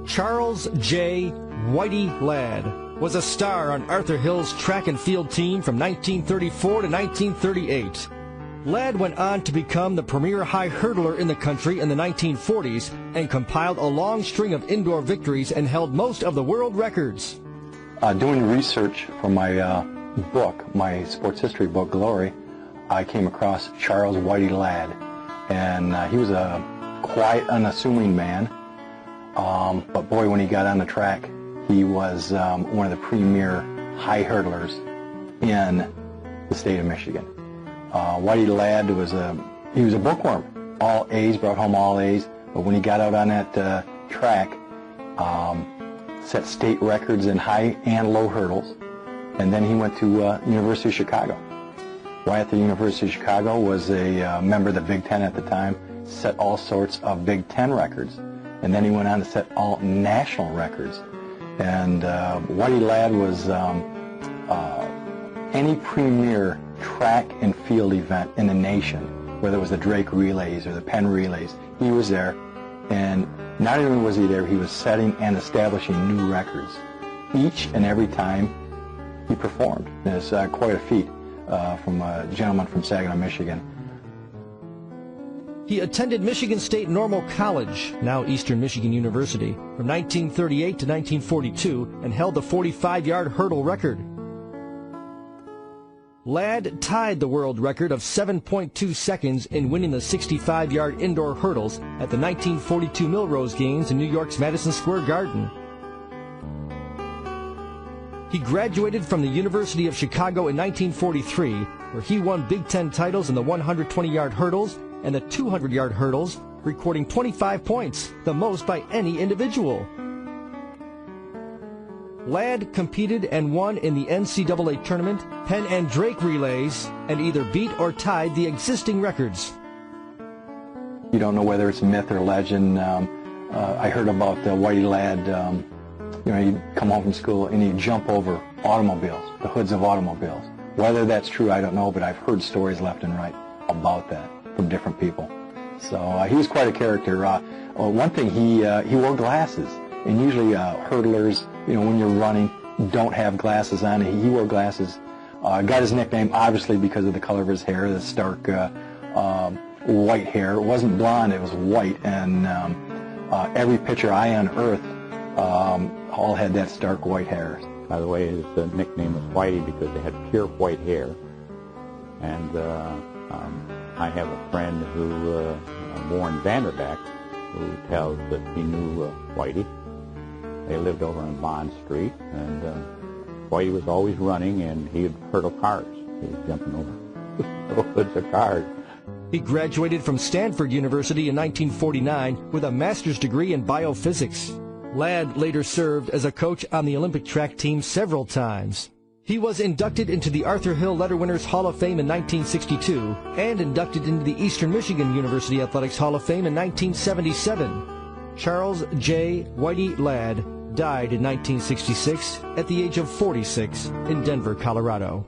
Charles J. Whitey Lad was a star on Arthur Hill's track and field team from 1934 to 1938. Lad went on to become the premier high hurdler in the country in the 1940s and compiled a long string of indoor victories and held most of the world records. Doing research for my book, my sports history book, Glory, I came across Charles Whitey Lad, and he was a quiet, unassuming man, but boy, when he got on the track, he was one of the premier high hurdlers in the state of Michigan. Whitey Lad was he was a bookworm, all A's, brought home all A's, but when he got out on that track, set state records in high and low hurdles, and then he went to University of Chicago. Right at the University of Chicago was a member of the Big Ten at the time, set all sorts of Big Ten records, and then he went on to set all national records. And Whitey Lad was any premier track and field event in the nation, whether it was the Drake Relays or the Penn Relays, he was there. And not only was he there, he was setting and establishing new records each and every time he performed. It's quite a feat from a gentleman from Saginaw, Michigan. He attended Michigan State Normal College, now Eastern Michigan University, from 1938 to 1942 and held the 45-yard hurdle record. Lad tied the world record of 7.2 seconds in winning the 65-yard indoor hurdles at the 1942 Millrose Games in New York's Madison Square Garden. He graduated from the University of Chicago in 1943, where he won Big Ten titles in the 120-yard hurdles and the 200-yard hurdles, recording 25 points, the most by any individual. Lad competed and won in the NCAA tournament, Penn and Drake Relays, and either beat or tied the existing records. You don't know whether it's myth or legend. I heard about Whitey Lad. You know, he'd come home from school and he'd jump over automobiles, the hoods of automobiles. Whether that's true, I don't know, but I've heard stories left and right about that from different people. So he was quite a character. One thing, he wore glasses, and usually hurdlers, you know, when you're running, don't have glasses on. He wore glasses. Got his nickname obviously because of the color of his hair, the stark white hair. It wasn't blonde, it was white, and every picture I unearthed all had that stark white hair. By the way, his nickname was Whitey because they had pure white hair. And I have a friend who, Warren Vanderbeck, who tells that he knew Whitey. They lived over on Bond Street, and Whitey was always running, and he would hurdle cars. He was jumping over hoods of cars. He graduated from Stanford University in 1949 with a master's degree in biophysics. Lad later served as a coach on the Olympic track team several times. He was inducted into the Arthur Hill Letterwinners Hall of Fame in 1962 and inducted into the Eastern Michigan University Athletics Hall of Fame in 1977. Charles J. Whitey Lad died in 1966 at the age of 46 in Denver, Colorado.